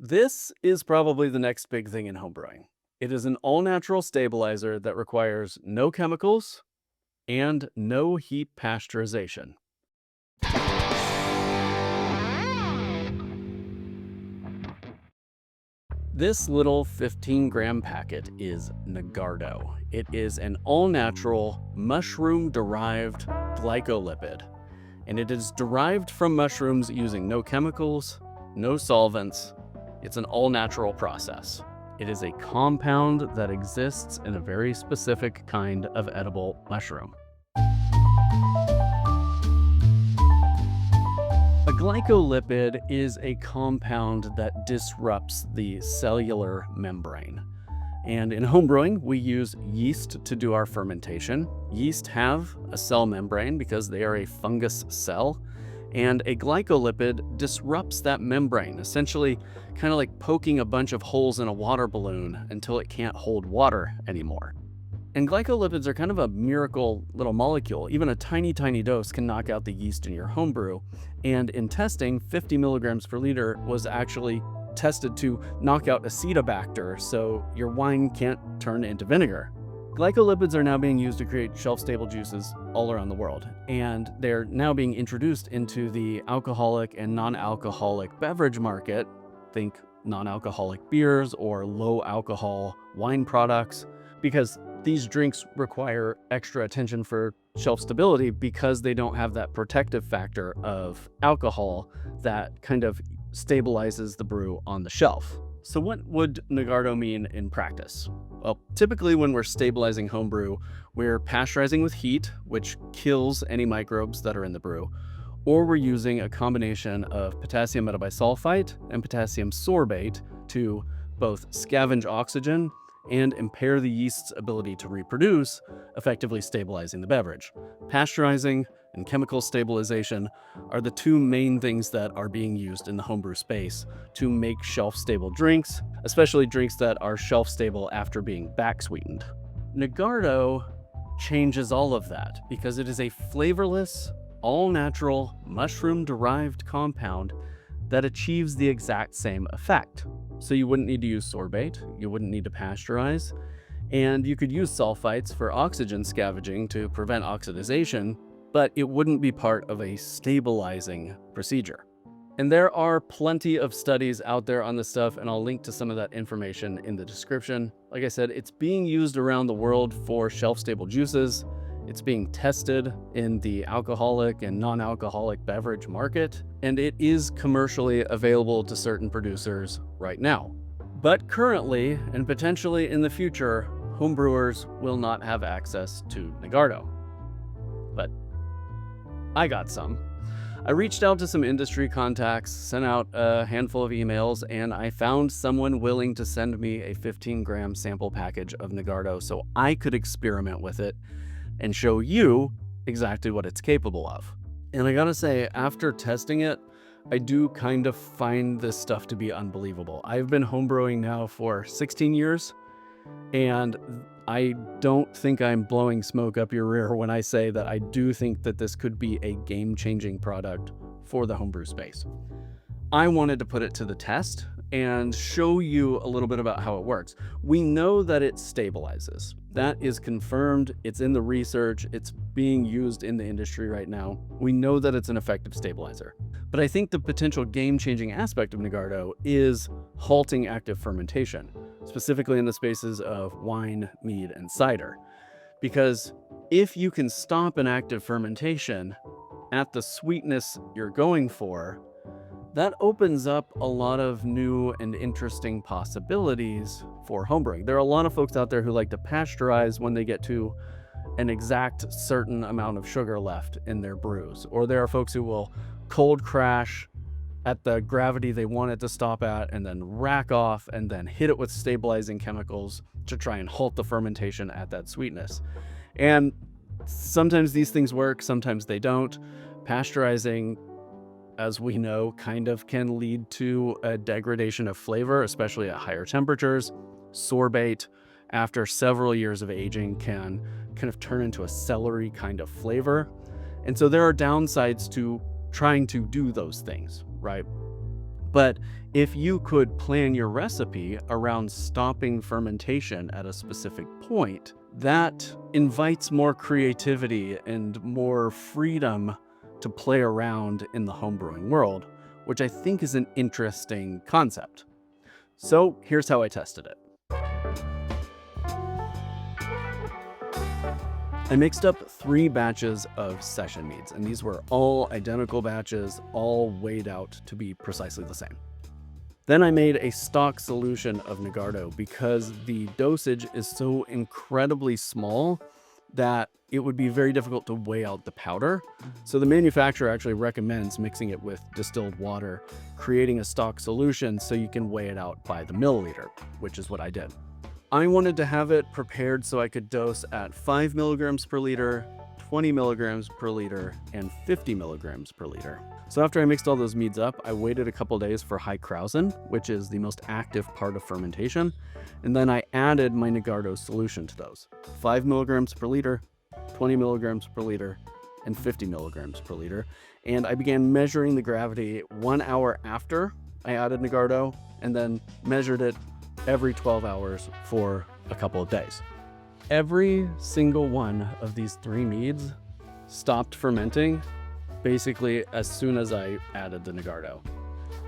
This is probably the next big thing in homebrewing. It is an all-natural stabilizer that requires no chemicals and no heat pasteurization. This little 15-gram packet is Nagardo. It is an all-natural, mushroom-derived glycolipid, and it is derived from mushrooms using no chemicals, no solvents. It's an all-natural process. It is a compound that exists in a very specific kind of edible mushroom. A glycolipid is a compound that disrupts the cellular membrane. And in homebrewing, we use yeast to do our fermentation. Yeast have a cell membrane because they are a fungus cell, and a glycolipid disrupts that membrane, essentially kind of like poking a bunch of holes in a water balloon until it can't hold water anymore. And glycolipids are kind of a miracle little molecule. Even a tiny, tiny dose can knock out the yeast in your homebrew. And in testing, 50 milligrams per liter was actually tested to knock out acetobacter, so your wine can't turn into vinegar. Glycolipids are now being used to create shelf-stable juices all around the world, and they're now being introduced into the alcoholic and non-alcoholic beverage market. Think non-alcoholic beers or low-alcohol wine products, because these drinks require extra attention for shelf stability because they don't have that protective factor of alcohol that kind of stabilizes the brew on the shelf. So what would Nagardo mean in practice? Well, typically when we're stabilizing homebrew, we're pasteurizing with heat, which kills any microbes that are in the brew, or we're using a combination of potassium metabisulfite and potassium sorbate to both scavenge oxygen and impair the yeast's ability to reproduce, effectively stabilizing the beverage. Pasteurizing and chemical stabilization are the two main things that are being used in the homebrew space to make shelf-stable drinks, especially drinks that are shelf-stable after being back-sweetened. Nagardo changes all of that because it is a flavorless, all-natural, mushroom-derived compound that achieves the exact same effect. So you wouldn't need to use sorbate, you wouldn't need to pasteurize, and you could use sulfites for oxygen scavenging to prevent oxidization, but it wouldn't be part of a stabilizing procedure. And there are plenty of studies out there on this stuff, and I'll link to some of that information in the description. Like I said, it's being used around the world for shelf-stable juices. It's being tested in the alcoholic and non-alcoholic beverage market, and it is commercially available to certain producers right now. But currently, and potentially in the future, homebrewers will not have access to Nagardo. But I got some. I reached out to some industry contacts, sent out a handful of emails, and I found someone willing to send me a 15-gram sample package of Nagardo so I could experiment with it and show you exactly what it's capable of. And I gotta say, after testing it, I do kind of find this stuff to be unbelievable. I've been homebrewing now for 16 years, and I don't think I'm blowing smoke up your rear when I say that I do think that this could be a game-changing product for the homebrew space. I wanted to put it to the test and show you a little bit about how it works. We know that it stabilizes. That is confirmed. It's in the research. It's being used in the industry right now. We know that it's an effective stabilizer. But I think the potential game-changing aspect of Nagardo is halting active fermentation, specifically in the spaces of wine, mead, and cider. Because if you can stop an active fermentation at the sweetness you're going for, that opens up a lot of new and interesting possibilities for homebrewing. There are a lot of folks out there who like to pasteurize when they get to an exact certain amount of sugar left in their brews. Or there are folks who will cold crash at the gravity they want it to stop at and then rack off and then hit it with stabilizing chemicals to try and halt the fermentation at that sweetness. And sometimes these things work, sometimes they don't. Pasteurizing, as we know, kind of can lead to a degradation of flavor, especially at higher temperatures. Sorbate, after several years of aging, can kind of turn into a celery kind of flavor. And so there are downsides to trying to do those things, right? But if you could plan your recipe around stopping fermentation at a specific point, that invites more creativity and more freedom to play around in the homebrewing world, which I think is an interesting concept. So here's how I tested it. I mixed up 3 batches of session meads, and these were all identical batches, all weighed out to be precisely the same. Then I made a stock solution of Nagardo because the dosage is so incredibly small that it would be very difficult to weigh out the powder. So the manufacturer actually recommends mixing it with distilled water, creating a stock solution so you can weigh it out by the milliliter, which is what I did. I wanted to have it prepared so I could dose at 5 milligrams per liter, 20 milligrams per liter, and 50 milligrams per liter. So after I mixed all those meads up, I waited a couple days for high krausen, which is the most active part of fermentation, and then I added my Nagardo solution to those. 5 milligrams per liter, 20 milligrams per liter, and 50 milligrams per liter. And I began measuring the gravity 1 hour after I added Nagardo, and then measured it every 12 hours for a couple of days. Every single one of these 3 meads stopped fermenting basically as soon as I added the Nagardo.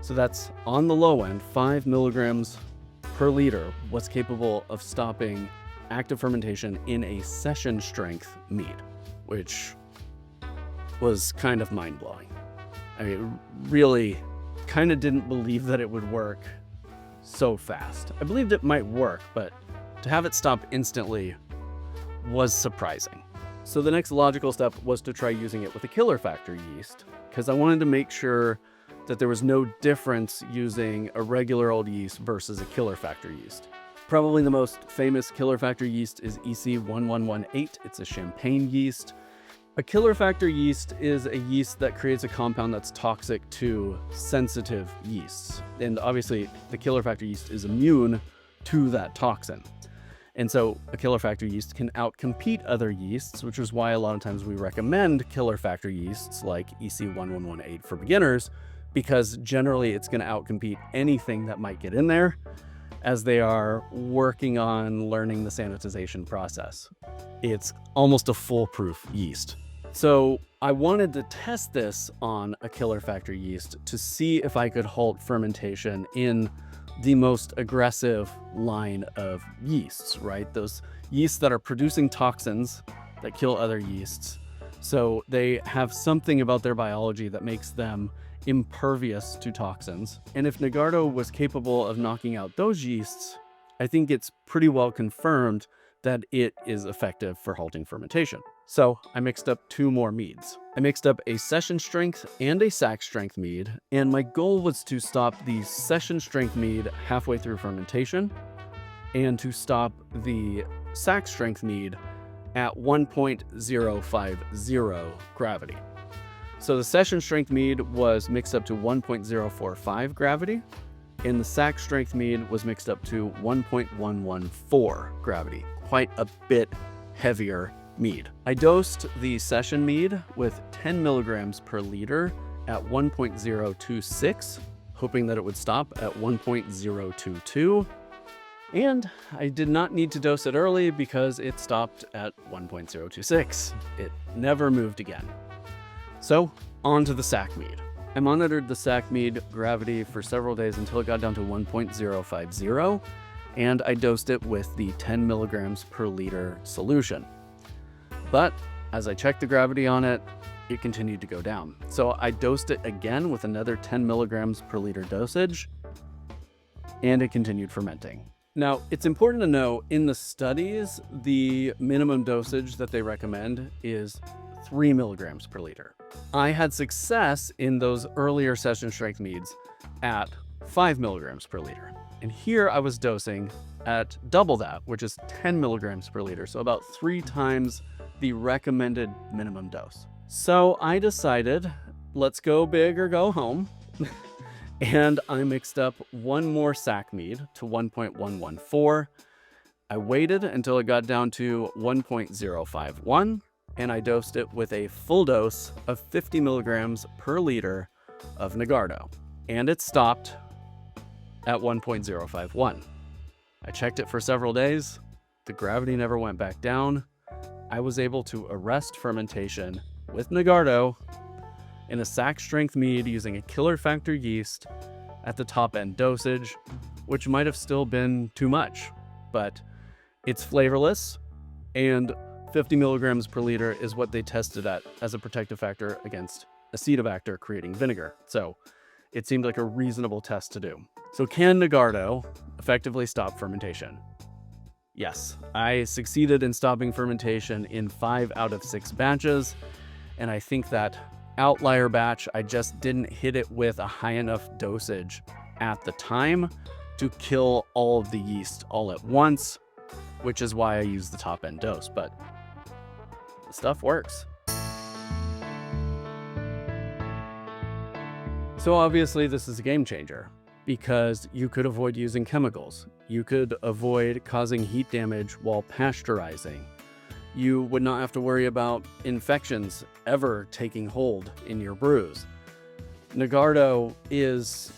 So that's on the low end, 5 milligrams per liter was capable of stopping active fermentation in a session strength mead, which was kind of mind-blowing. I mean, really kind of didn't believe that it would work so fast. I believed it might work, but to have it stop instantly was surprising. So the next logical step was to try using it with a killer factor yeast, because I wanted to make sure that there was no difference using a regular old yeast versus a killer factor yeast. Probably the most famous killer factor yeast is EC1118. It's a champagne yeast. A killer factor yeast is a yeast that creates a compound that's toxic to sensitive yeasts. And obviously, the killer factor yeast is immune to that toxin. And so a killer factor yeast can outcompete other yeasts, which is why a lot of times we recommend killer factor yeasts like EC1118 for beginners, because generally it's going to outcompete anything that might get in there as they are working on learning the sanitization process. It's almost a foolproof yeast. So I wanted to test this on a killer factor yeast to see if I could halt fermentation in the most aggressive line of yeasts, right? Those yeasts that are producing toxins that kill other yeasts. So they have something about their biology that makes them impervious to toxins. And if Nagardo was capable of knocking out those yeasts, I think it's pretty well confirmed that it is effective for halting fermentation. So I mixed up 2 more meads. I mixed up a session strength and a sack strength mead, and my goal was to stop the session strength mead halfway through fermentation and to stop the sack strength mead at 1.050 gravity. So the session strength mead was mixed up to 1.045 gravity, and the sack strength mead was mixed up to 1.114 gravity. Quite a bit heavier mead. I dosed the session mead with 10 milligrams per liter at 1.026, hoping that it would stop at 1.022. And I did not need to dose it early because it stopped at 1.026. It never moved again. So on to the sack mead. I monitored the sack mead gravity for several days until it got down to 1.050, and I dosed it with the 10 milligrams per liter solution. But as I checked the gravity on it, it continued to go down. So I dosed it again with another 10 milligrams per liter dosage, and it continued fermenting. Now, it's important to know in the studies, the minimum dosage that they recommend is 3 milligrams per liter. I had success in those earlier session strength meads at 5 milligrams per liter. And here I was dosing at double that, which is 10 milligrams per liter. So about 3 times the recommended minimum dose. So I decided, let's go big or go home. And I mixed up 1 more sack mead to 1.114. I waited until it got down to 1.051, and I dosed it with a full dose of 50 milligrams per liter of Nagardo. and it stopped at 1.051. I checked it for several days. The gravity never went back down. I was able to arrest fermentation with Nagardo in a sack strength mead using a killer factor yeast at the top end dosage, which might have still been too much, but it's flavorless, and 50 milligrams per liter is what they tested at as a protective factor against acetobacter creating vinegar. So it seemed like a reasonable test to do. So can Nagardo effectively stop fermentation? Yes, I succeeded in stopping fermentation in 5 out of 6 batches, and I think that outlier batch, I just didn't hit it with a high enough dosage at the time to kill all of the yeast all at once, which is why I use the top end dose, but the stuff works. So obviously this is a game changer because you could avoid using chemicals. You could avoid causing heat damage while pasteurizing. You would not have to worry about infections ever taking hold in your brews. Nagardo is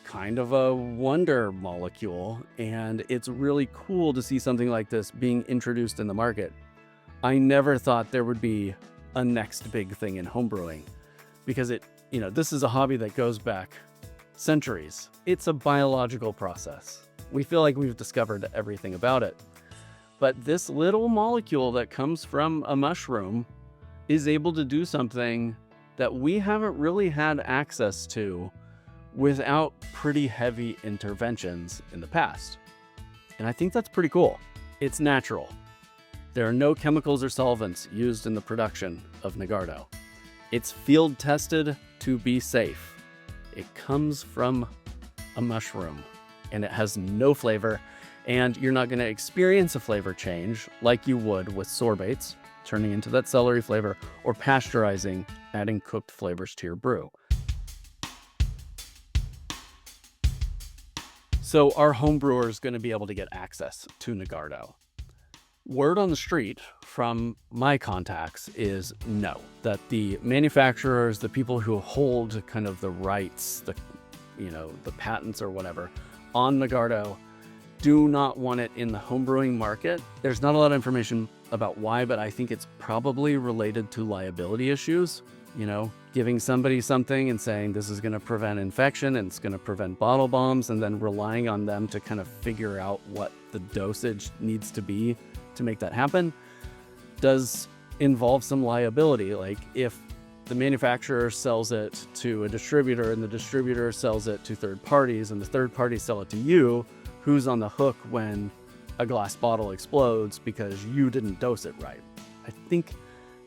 kind of a wonder molecule, and it's really cool to see something like this being introduced in the market. I never thought there would be a next big thing in homebrewing because this is a hobby that goes back centuries. It's a biological process. We feel like we've discovered everything about it. But this little molecule that comes from a mushroom is able to do something that we haven't really had access to without pretty heavy interventions in the past. And I think that's pretty cool. It's natural. There are no chemicals or solvents used in the production of Nagardo. It's field tested to be safe. It comes from a mushroom and it has no flavor, and you're not going to experience a flavor change like you would with sorbates, turning into that celery flavor, or pasteurizing, adding cooked flavors to your brew. So are homebrewers going to be able to get access to Nagardo? Word on the street from my contacts is no, that the manufacturers, the people who hold kind of the rights, the patents or whatever on Nagardo do not want it in the homebrewing market. There's not a lot of information about why, but I think it's probably related to liability issues. Giving somebody something and saying this is going to prevent infection and it's going to prevent bottle bombs, and then relying on them to kind of figure out what the dosage needs to be to make that happen does involve some liability. Like if the manufacturer sells it to a distributor and the distributor sells it to third parties and the third parties sell it to you, who's on the hook when a glass bottle explodes because you didn't dose it right? I think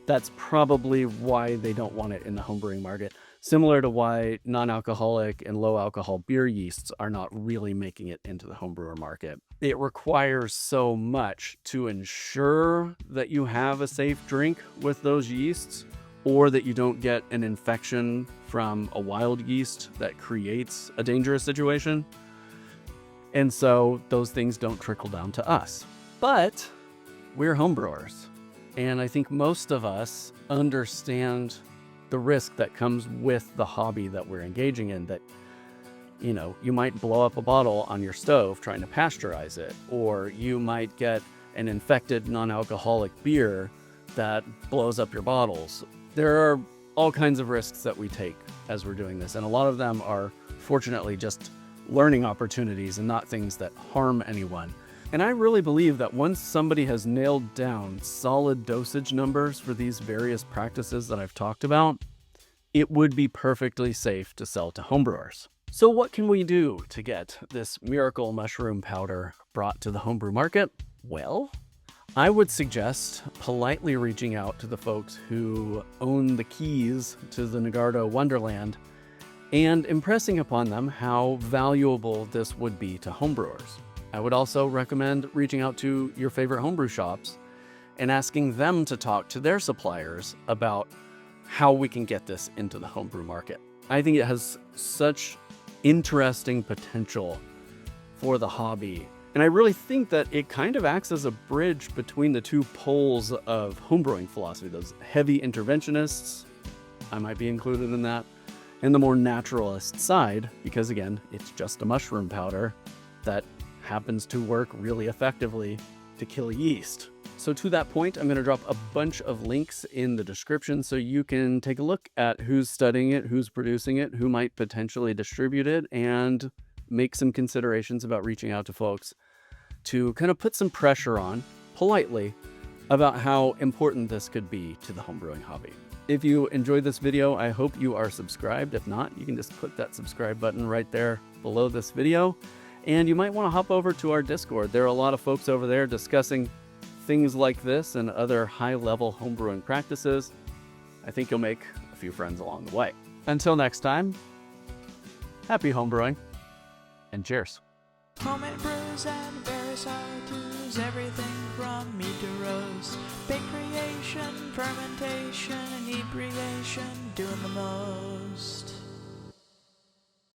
that's probably why they don't want it in the homebrewing market. Similar to why non-alcoholic and low-alcohol beer yeasts are not really making it into the homebrewer market. It requires so much to ensure that you have a safe drink with those yeasts, or that you don't get an infection from a wild yeast that creates a dangerous situation. And so those things don't trickle down to us. But we're homebrewers, and I think most of us understand the risk that comes with the hobby that we're engaging in, that you might blow up a bottle on your stove trying to pasteurize it, or you might get an infected non-alcoholic beer that blows up your bottles. There are all kinds of risks that we take as we're doing this, and a lot of them are fortunately just learning opportunities and not things that harm anyone. And I really believe that once somebody has nailed down solid dosage numbers for these various practices that I've talked about, it would be perfectly safe to sell to homebrewers. So what can we do to get this miracle mushroom powder brought to the homebrew market? Well, I would suggest politely reaching out to the folks who own the keys to the Nagardo Wonderland and impressing upon them how valuable this would be to homebrewers. I would also recommend reaching out to your favorite homebrew shops and asking them to talk to their suppliers about how we can get this into the homebrew market. I think it has such interesting potential for the hobby. And I really think that it kind of acts as a bridge between the two poles of homebrewing philosophy, those heavy interventionists, I might be included in that, and the more naturalist side, because again, it's just a mushroom powder that happens to work really effectively to kill yeast. So to that point, I'm going to drop a bunch of links in the description so you can take a look at who's studying it, who's producing it, who might potentially distribute it, and make some considerations about reaching out to folks to kind of put some pressure on, politely, about how important this could be to the homebrewing hobby. If you enjoyed this video, I hope you are subscribed. If not, you can just click that subscribe button right there below this video. And you might want to hop over to our Discord. There are a lot of folks over there discussing things like this and other high-level homebrewing practices. I think you'll make a few friends along the way. Until next time, happy homebrewing, and cheers. Homemade brews and various how-tos, everything from meat to roast, bake creation, fermentation, inebriation, doing the most.